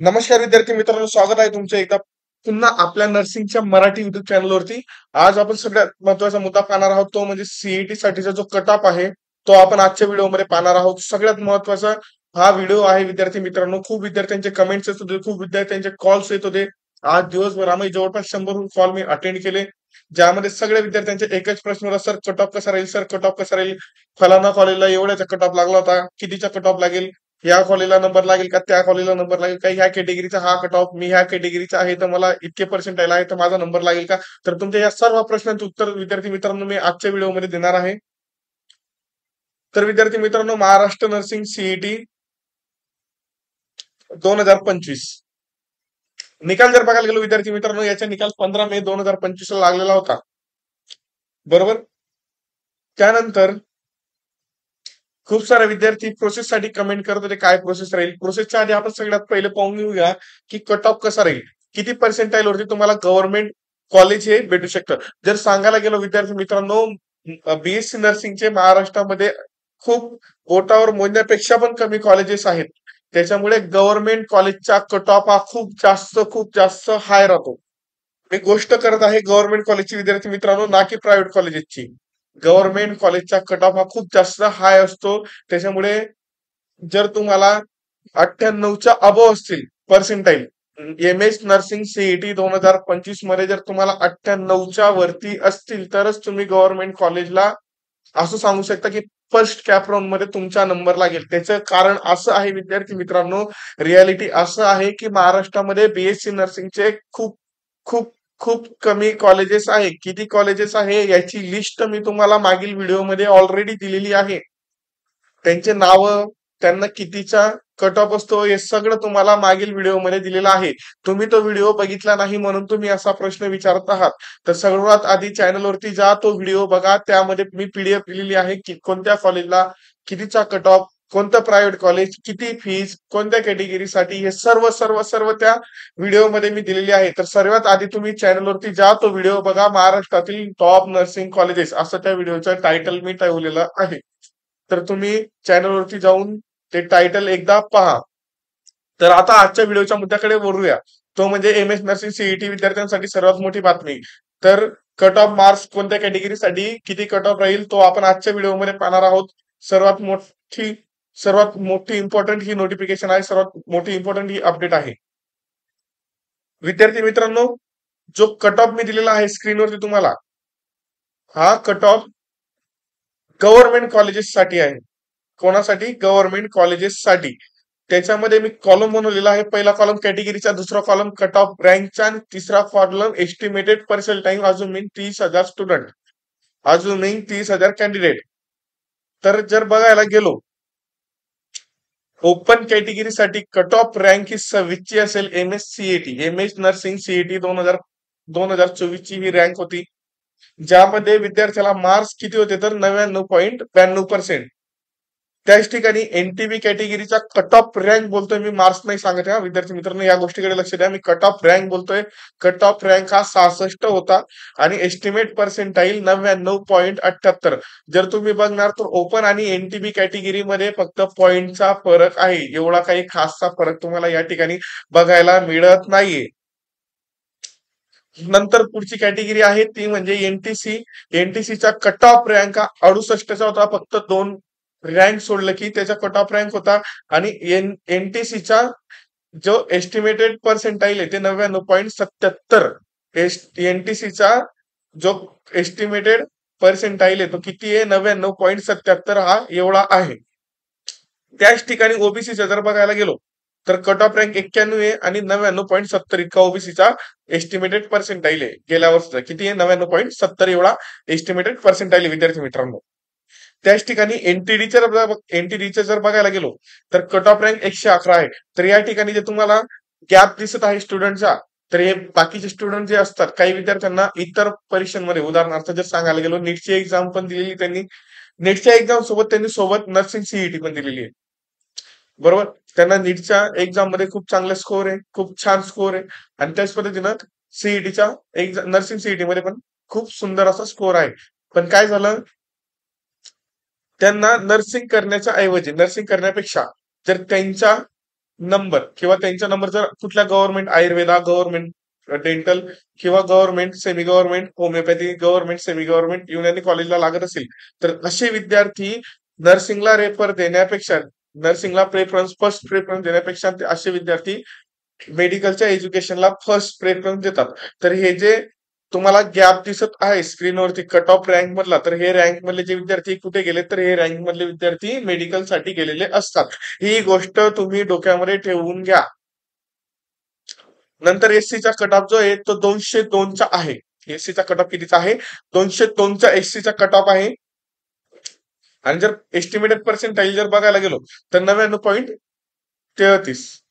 नमस्कार विद्यार्थी मित्रांनो, स्वागत आहे तुमचं एकदा पुन्हा आपल्या नर्सिंगच्या मराठी युट्यूब चॅनलवरती. आज आपण सगळ्यात महत्वाचा मुद्दा पाहणार आहोत, तो म्हणजे सीईटी साठीचा जो कट ऑफ आहे तो आपण आजच्या व्हिडिओमध्ये पाहणार आहोत. सगळ्यात महत्वाचा हा व्हिडिओ आहे विद्यार्थी मित्रांनो. खूप विद्यार्थ्यांचे कमेंट्स येत होते, खूप विद्यार्थ्यांचे कॉल्स येत होते. आज दिवसभर आम्ही जवळपास 100 कॉल मी अटेंड केले, ज्यामध्ये सगळ्या विद्यार्थ्यांचे एकच प्रश्न होता, सर कट ऑफ कसा राहील, सर कट ऑफ कसा राहील. फलाना कॉलेजला एवढ्याचा कट ऑफ लागला होता, कितीचा कट ऑफ लागेल, या कॉलेजला नंबर लागेल का, त्या कॉलेजला नंबर लागेल का, ह्या कॅटेगरीचा हा कट ऑफ, मी ह्या कॅटेगरीचा आहे तर मला इतके पर्सेंटाईल आहे तर माझा नंबर लागेल का. तर तुमच्या या सर्व प्रश्नांचे उत्तर विद्यार्थी मित्रांनो मी आजच्या व्हिडिओमध्ये देणार आहे. तर विद्यार्थी मित्रांनो, महाराष्ट्र नर्सिंग सीईटी 2025 निकाल जर बघायला गेलो विद्यार्थी मित्रांनो, याचा निकाल 15 मे 2025 ला लागलेला होता, बरोबर. त्यानंतर खूप सारे विद्यार्थी प्रोसेससाठी कमेंट करत होते, काय प्रोसेस राहील. प्रोसेसच्या आधी आपण सगळ्यात पहिले पाहून घेऊया की कट ऑफ कसा राहील, किती पर्सेंटाईल वरती तुम्हाला गव्हर्नमेंट कॉलेज हे भेटू शकतं. जर सांगायला गेलो विद्यार्थी मित्रांनो, बीएससी नर्सिंगचे महाराष्ट्रामध्ये खूप बोटावर मोजण्यापेक्षा पण कमी कॉलेजेस आहेत. त्याच्यामुळे गव्हर्नमेंट कॉलेजचा कट ऑफ हा खूप जास्त हाय राहतो. मी गोष्ट करत आहे गव्हर्नमेंट कॉलेजची विद्यार्थी मित्रांनो, ना की प्रायव्हेट कॉलेजेसची. गव्हर्नमेंट कॉलेजचा कट ऑफ हा खूप जास्त हाय असतो. त्याच्यामुळे जर तुम्हाला 98च्या अबोव असतील percentile, M S nursing CET 2025 मध्ये जर तुम्हाला 98च्या वरती असतील तरच तुम्ही गव्हर्नमेंट कॉलेजला असं सांगू शकता की फर्स्ट कॅप राऊंड मध्ये तुमचा नंबर लागेल. त्याचं कारण असं आहे विद्यार्थी मित्रांनो, रियालिटी असं आहे की महाराष्ट्रामध्ये बीएससी नर्सिंगचे खूप खूप खूप कमी कॉलेजेस आहे. किती कॉलेजेस आहे याची लिस्ट मी तुम्हाला मागील व्हिडिओमध्ये ऑलरेडी दिलेली आहे. त्यांचे नाव, त्यांना कितीचा कट ऑफ असतो हे सगळं तुम्हाला मागील व्हिडिओमध्ये दिलेलं आहे. तुम्ही तो व्हिडिओ बघितला नाही म्हणून तुम्ही असा प्रश्न विचारत आहात. तर सर्वात आधी चॅनलवरती जा, तो व्हिडिओ बघा. त्यामध्ये मी पीडीएफ दिलेली आहे की कोणत्या कॉलेजला कितीचा कट ऑफ, कोणतं प्रायव्हेट कॉलेज, किती फीज, कोणत्या कॅटेगरीसाठी, हे सर्व सर्व सर्व त्या व्हिडिओमध्ये मी दिलेली आहे. तर सर्वात आधी तुम्ही चॅनलवरती जा, तो व्हिडिओ बघा. महाराष्ट्रातील टॉप नर्सिंग कॉलेजेस असं त्या व्हिडिओचं टायटल मी ठेवलेलं आहे. तर तुम्ही चॅनलवरती जाऊन ते टायटल एकदा पहा. तर आता आजच्या व्हिडिओच्या मुद्द्याकडे वळूया. तो म्हणजे एम एस नर्सिंग सीईटी विद्यार्थ्यांसाठी सर्वात मोठी बातमी. तर कट ऑफ मार्क्स कोणत्या कॅटेगरीसाठी किती कट ऑफ राहील तो आपण आजच्या व्हिडिओमध्ये पाहणार आहोत. सर्वात मोठी सर्वात मोठी इम्पॉर्टंट ही नोटिफिकेशन आहे, सर्वात मोठी इम्पॉर्टंट ही अपडेट आहे. विद्यार्थी मित्रांनो, जो कट ऑफ मी दिलेला आहे स्क्रीनवरती तुम्हाला, हा कट ऑफ गव्हर्नमेंट कॉलेजेस साठी आहे. कोणासाठी? गव्हर्नमेंट कॉलेजेस साठी. त्याच्यामध्ये मी कॉलम बनवलेला आहे. पहिला कॉलम कॅटेगरीचा, दुसरा कॉलम कट ऑफ रँकचा आणि तिसरा कॉलम एस्टिमेटेड पर्सेंटाईल अजून 30,000 स्टुडंट, अजून 30,000 कॅन्डिडेट. तर जर बघायला गेलो, ओपन कॅटेगरीसाठी कट ऑफ रँक ही 26 ची असेल. M S CET, M S nursing CET 2024 ची ही रँक होती, ज्यामध्ये विद्यार्थ्याला मार्क्स किती होते तर 99.92%. त्याच ठिकाणी एनटीबी कॅटेगरीचा कट ऑफ रँक बोलतोय मी, मार्क्स नाही सांगत आहे विद्यार्थी मित्रांनो, या गोष्टीकडे लक्ष द्या. मी कट ऑफ रँक बोलतोय. कट ऑफ रँक हा 66 होता आणि एस्टिमेट पर्सेंटाईल 99.78. जर तुम्ही बघणार तर ओपन आणि एनटीबी कॅटेगरीमध्ये फक्त पॉइंटचा फरक आहे. एवढा काही खासचा फरक तुम्हाला या ठिकाणी बघायला मिळत नाहीये. नंतर पुढची कॅटेगरी आहे ती म्हणजे एनटीसी. एनटीसीचा कट ऑफ रँक हा 68चा होता. फक्त 2 रँक सोडलं की त्याचा कट ऑफ रँक होता. आणि एनटीसीचा जो एस्टिमेटेड पर्सेंटाईल आहे ते 99.77. एनटीसीचा जो एस्टिमेटेड पर्सेंटाईल आहे तो किती आहे? 99.77 हा एवढा आहे. त्याच ठिकाणी ओबीसीचा जर बघायला गेलो तर कट ऑफ रँक 91 आहे आणि 99.70 इतका ओबीसीचा एस्टिमेटेड पर्सेंटाईल आहे. गेल्या वर्षीचा किती आहे? 99.70 एवढा एस्टिमेटेड पर्सेंटाईल आहे विद्यार्थी मित्रांनो. त्याच ठिकाणी एनटीडीचं जर बघायला गेलो तर कट ऑफ रँक 111 आहे. तर या ठिकाणी जे तुम्हाला गॅप दिसत आहे स्टुडंटचा, तर हे बाकीचे स्टुडंट जे असतात, काही विद्यार्थ्यांना इतर परीक्षांमध्ये, उदाहरणार्थ जर सांगायला गेलो नीटची एक्झाम पण दिलेली त्यांनी, नीटच्या एक्झाम सोबत त्यांनी सोबत नर्सिंग सीईटी पण दिलेली आहे, बरोबर. त्यांना नीटच्या एक्झाम मध्ये खूप चांगला स्कोर आहे, खूप छान स्कोर आहे. आणि त्याच पद्धतीनं सीईटीच्या नर्सिंग सीईटी मध्ये पण खूप सुंदर असा स्कोर आहे. पण काय झालं, त्यांना नर्सिंग करण्याच्या ऐवजी, नर्सिंग करण्यापेक्षा जर त्यांच्या नंबर किंवा त्यांचा नंबर जर कुठल्या गव्हर्नमेंट आयुर्वेदा, गव्हर्नमेंट डेंटल किंवा government semi government homeopathy, government semi government Unani कॉलेजला लागत असेल, तर असे विद्यार्थी नर्सिंगला रेफर देण्यापेक्षा, नर्सिंगला प्रेफरन्स फर्स्ट प्रेफरन्स देण्यापेक्षा ते असे विद्यार्थी मेडिकलच्या एज्युकेशनला फर्स्ट प्रेफरन्स देतात. तर हे जे तुम्हाला गॅप दिसत आहे स्क्रीनवरती कट ऑफ रँक मधला, तर हे रँक मधले जे विद्यार्थी कुठे गेले, तर हे रँक मधले विद्यार्थी मेडिकलसाठी गेलेले असतात. ही गोष्ट तुम्ही डोक्यामध्ये ठेवून घ्या. नंतर एससीचा कट ऑफ जो आहे तो 202चा आहे. एससीचा कट ऑफ कितीचा आहे? 202चा एससीचा कट ऑफ आहे. आणि जर एस्टिमेटेड पर्सेंटाईल जर बघायला गेलो तर 99.33.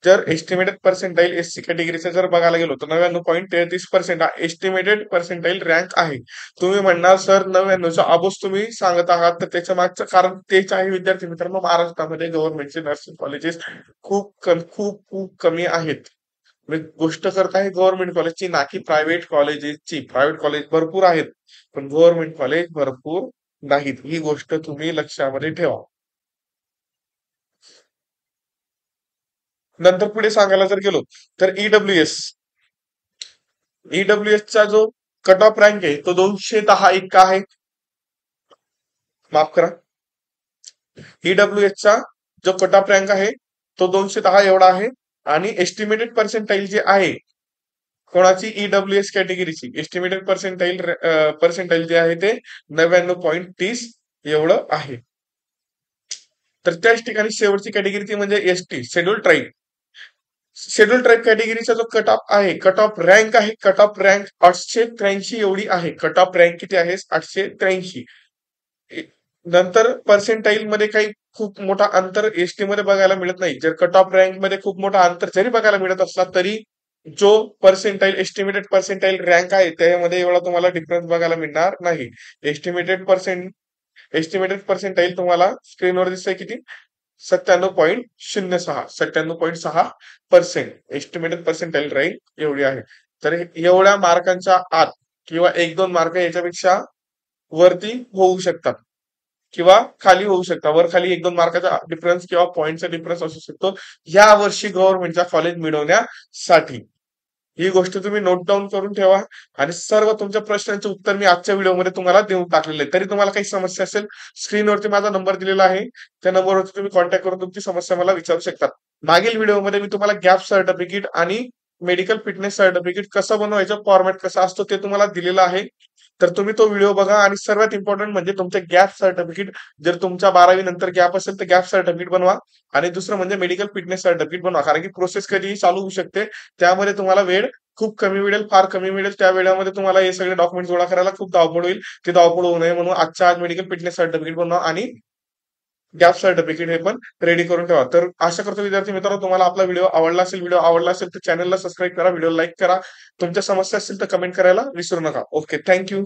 जर एस्टिमेटेड पर्सेंटाईल एससी कॅटेगरीचा जर बघायला गेलो तर 99.33% हा एस्टिमेटेड पर्सेंटाईल रँक आहे. तुम्ही म्हणणार सर 99च्या अबोच तुम्ही सांगत आहात, तर त्याच्या मागचं कारण तेच आहे विद्यार्थी मित्रांनो, महाराष्ट्रामध्ये गव्हर्नमेंटचे नर्सिंग कॉलेजेस खूप खूप कमी आहेत. मी गोष्ट करत आहे गव्हर्नमेंट कॉलेजची, ना की प्रायव्हेट कॉलेजेसची. प्रायव्हेट कॉलेज भरपूर आहेत पण गव्हर्नमेंट कॉलेज भरपूर नाहीत. ही गोष्ट तुम्ही लक्षामध्ये ठेवा. नंतर पुढे सांगायला जर गेलो तर ईडब्ल्यूएस, ईडब्ल्यूएसचा जो कट ऑफ रँक आहे तो 210 इतका आहे. माफ करा, ईडब्ल्यूएसचा जो कट ऑफ रँक आहे तो 210 एवढा आहे. आणि एस्टिमेटेड पर्सेंटाईल जे आहे कोणाची, ईडब्ल्यूएस कॅटेगरीची एस्टिमेटेड पर्सेंटाईल जे आहे ते 99.30 एवढं आहे. तर त्याच ठिकाणी शेवटची कॅटेगरी ती म्हणजे ST schedule tribe. Schedule tribe कॅटेगरीचा जो कट ऑफ आहे, कट ऑफ रँक आहे, कट ऑफ रँक 883 एवढी आहे. कट ऑफ रँक किती आहे? 883. नंतर पर्सेंटाईल मध्ये काही खूप मोठा अंतर एसटी मध्ये बघायला मिळत नाही. जर कट ऑफ रँक मध्ये खूप मोठा अंतर जरी बघायला मिळत असला तरी जो पर्सेंटाईल एस्टिमेटेड पर्सेंटाईल रँक आहे त्यामध्ये एवढा तुम्हाला डिफरन्स बघायला मिळणार नाही. एस्टिमेटेड पर्सेंटाईल तुम्हाला स्क्रीनवर दिसतंय किती? 97.06 एस्टिमेटेड पर्सेंटाईल रँक एवढी आहे. तर एवढ्या मार्कांच्या आत किंवा 1-2 मार्क याच्यापेक्षा वरती होऊ शकतात किंवा खाली होऊ शकतात. वर खाली 1-2 मार्काचा डिफरन्स किंवा पॉईंटचा डिफरन्स असू शकतो या वर्षी गव्हर्नमेंटचा कॉलेज मिळवण्यासाठी. ही गोष्ट तुम्ही नोट डाऊन करून ठेवा. आणि सर्व तुमच्या प्रश्नांचे उत्तर मी आजच्या व्हिडिओमध्ये तुम्हाला देऊन टाकलेले आहे. तरी तुम्हाला काही समस्या असेल, स्क्रीनवरती माझा नंबर दिलेला आहे, त्या नंबरवरती तुम्ही कॉन्टॅक्ट करून तुमची समस्या मला विचारू शकता. मागील व्हिडिओमध्ये मी तुम्हाला गॅप सर्टिफिकेट आणि मेडिकल फिटनेस सर्टिफिकेट कसं बनवायचं, फॉर्मॅट कसा असतो ते तुम्हाला दिलेलं आहे. तर तुम्ही तो व्हिडिओ बघा. आणि सर्वात इम्पॉर्टंट म्हणजे तुमचे गॅप सर्टिफिकेट, जर तुमच्या 12वी नंतर गॅप असेल तर गॅप सर्टिफिकेट बनवा. आणि दुसरं म्हणजे मेडिकल फिटनेस सर्टिफिकेट बनवा, कारण की प्रोसेस कधीही चालू होऊ शकते. त्यामध्ये तुम्हाला वेळ खूप कमी मिळेल, फार कमी मिळेल. त्या वेळामध्ये तुम्हाला हे सगळे डॉक्युमेंट गोळा करायला खूप धावपळ होईल. ते धावपळ होऊ नये म्हणून आजच्या आज मेडिकल फिटनेस सर्टिफिकेट बनवा आणि गॅप सर्टिफिकेट हे पण रेडी करून ठेवा. तर आशा करतो विद्यार्थी मित्रांनो तुम्हाला आपला व्हिडिओ आवडला असेल तर चॅनलला सबस्क्राईब करा, व्हिडिओ लाईक करा. तुमच्या समस्या असतील तर कमेंट करायला विसरू नका. Okay, thank you.